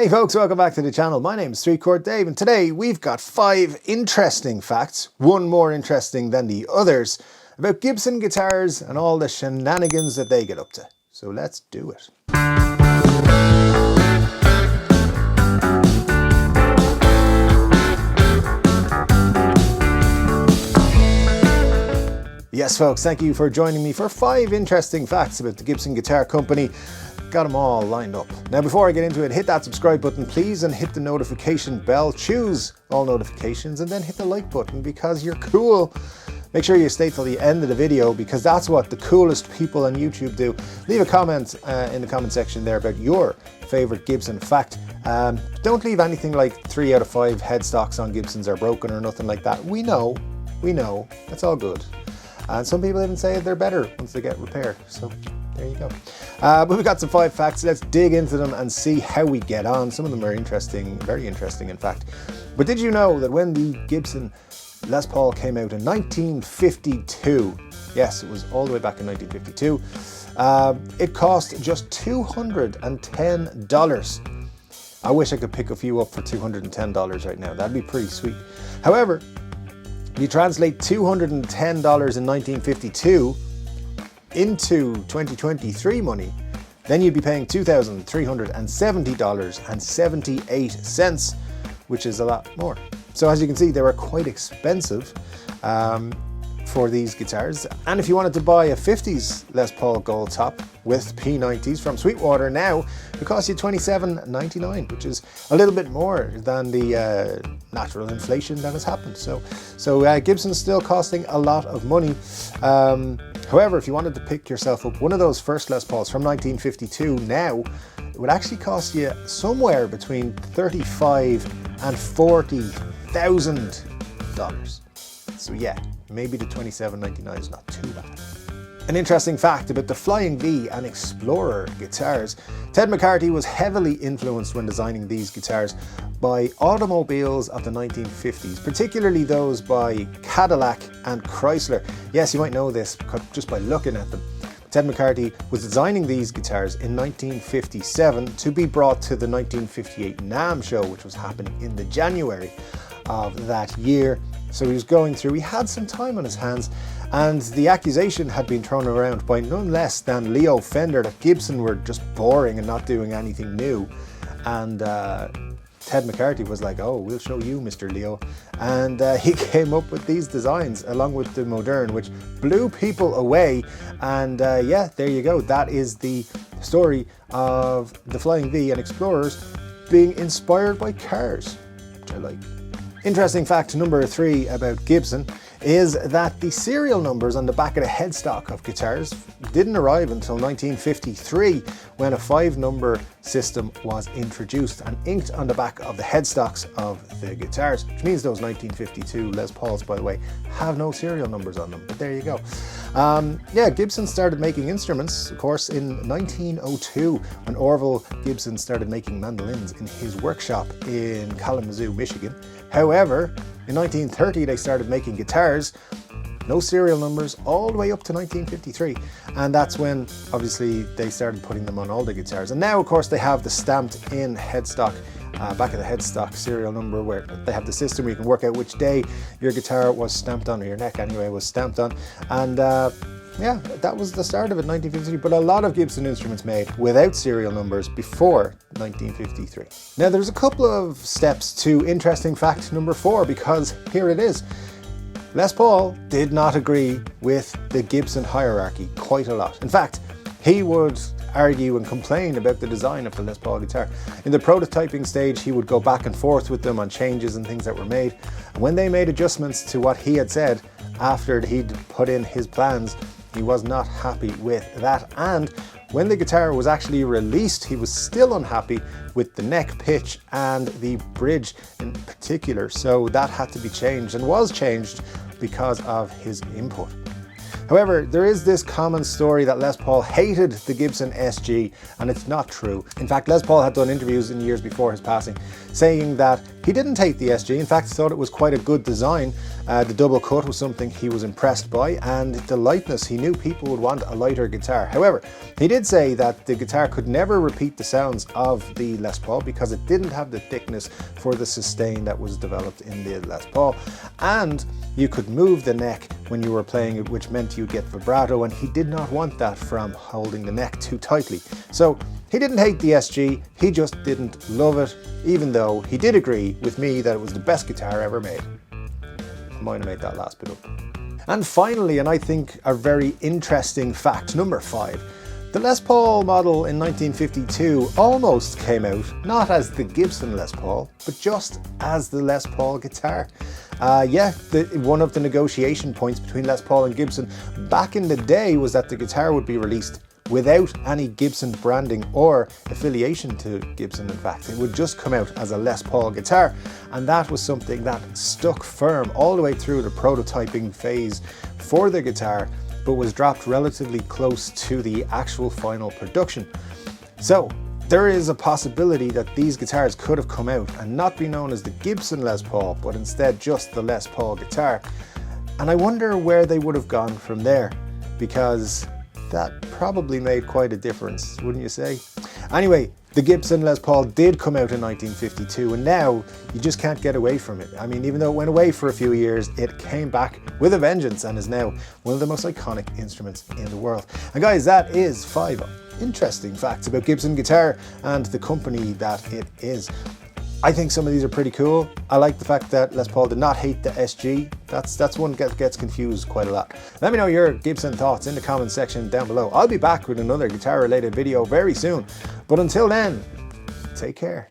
Hey folks, welcome back to the channel. My name is Street Court Dave, and today we've got 5 interesting facts, one more interesting than the others, about Gibson guitars and all the shenanigans that they get up to. So let's do it. Yes folks, thank you for joining me for 5 interesting facts about the Gibson Guitar Company. Got them all lined up. Now before I get into it, hit that subscribe button please and hit the notification bell. Choose all notifications and then hit the like button because you're cool. Make sure you stay till the end of the video because that's what the coolest people on YouTube do. Leave a comment in the comment section there about your favorite Gibson fact. Don't leave anything like 3 out of 5 headstocks on Gibsons are broken or nothing like that. We know, that's all good. And some people even say they're better once they get repaired. So there you go. But we've got some 5 facts. Let's dig into them and see how we get on. Some of them are interesting, very interesting in fact. But did you know that when the Gibson Les Paul came out in 1952, yes, it was all the way back in 1952, it cost just $210. I wish I could pick a few up for $210 right now. That'd be pretty sweet. However, you translate $210 in 1952 into 2023 money, then you'd be paying $2,370.78, which is a lot more. So as you can see, they were quite expensive for these guitars. And if you wanted to buy a 50s Les Paul Gold Top with P90s from Sweetwater now, it costs you $27.99, which is a little bit more than the natural inflation that has happened. So Gibson's still costing a lot of money. However, if you wanted to pick yourself up one of those first Les Pauls from 1952 now, it would actually cost you somewhere between $35,000 and $40,000. So yeah, maybe the $27.99 is not too bad. An interesting fact about the Flying V and Explorer guitars: Ted McCarty was heavily influenced when designing these guitars by automobiles of the 1950s, particularly those by Cadillac and Chrysler. Yes, you might know this just by looking at them. Ted McCarty was designing these guitars in 1957 to be brought to the 1958 NAMM show, which was happening in the January of that year. So he was going through, he had some time on his hands, and the accusation had been thrown around by none less than Leo Fender that Gibson were just boring and not doing anything new. And Ted McCarty was like, oh, we'll show you, Mr. Leo. And he came up with these designs along with the Moderne, which blew people away. And yeah, there you go. That is the story of the Flying V and Explorers being inspired by cars, which I like. Interesting fact number 3 about Gibson is that the serial numbers on the back of the headstock of guitars didn't arrive until 1953 when a 5-number system was introduced and inked on the back of the headstocks of the guitars, which means those 1952 Les Pauls, by the way, have no serial numbers on them, but there you go. Yeah, Gibson started making instruments, of course, in 1902 when Orville Gibson started making mandolins in his workshop in Kalamazoo, Michigan. However, in 1930 they started making guitars, no serial numbers, all the way up to 1953, and that's when obviously they started putting them on all the guitars. And now of course they have the stamped in headstock, back of the headstock serial number, where they have the system where you can work out which day your guitar was stamped on, or your neck anyway was stamped on. And yeah, that was the start of it, 1953, but a lot of Gibson instruments made without serial numbers before 1953. Now there's a couple of steps to interesting fact number 4, because here it is. Les Paul did not agree with the Gibson hierarchy quite a lot. In fact, he would argue and complain about the design of the Les Paul guitar. In the prototyping stage, he would go back and forth with them on changes and things that were made. And when they made adjustments to what he had said after he'd put in his plans, he was not happy with that. And when the guitar was actually released, he was still unhappy with the neck pitch and the bridge in particular. So that had to be changed, and was changed because of his input. However, there is this common story that Les Paul hated the Gibson SG, and it's not true. In fact, Les Paul had done interviews in years before his passing saying that he didn't hate the SG, in fact thought it was quite a good design, The double cut was something he was impressed by, and the lightness, he knew people would want a lighter guitar. However, he did say that the guitar could never repeat the sounds of the Les Paul because it didn't have the thickness for the sustain that was developed in the Les Paul, and you could move the neck when you were playing it, which meant you get vibrato, and he did not want that from holding the neck too tightly. So he didn't hate the SG, he just didn't love it, even though he did agree with me that it was the best guitar ever made. I might have made that last bit up. And finally, and I think a very interesting fact, number 5. The Les Paul model in 1952 almost came out not as the Gibson Les Paul, but just as the Les Paul guitar. One of the negotiation points between Les Paul and Gibson back in the day was that the guitar would be released without any Gibson branding or affiliation to Gibson. In fact, it would just come out as a Les Paul guitar, and that was something that stuck firm all the way through the prototyping phase for the guitar, but was dropped relatively close to the actual final production. So there is a possibility that these guitars could have come out and not be known as the Gibson Les Paul, but instead just the Les Paul guitar. And I wonder where they would have gone from there, because that probably made quite a difference, wouldn't you say? Anyway, the Gibson Les Paul did come out in 1952, and now you just can't get away from it. I mean, even though it went away for a few years, it came back with a vengeance and is now one of the most iconic instruments in the world. And guys, that is 5 interesting facts about Gibson guitar and the company that it is. I think some of these are pretty cool. I like the fact that Les Paul did not hate the SG. That's one that gets confused quite a lot. Let me know your Gibson thoughts in the comment section down below. I'll be back with another guitar related video very soon. But until then, take care.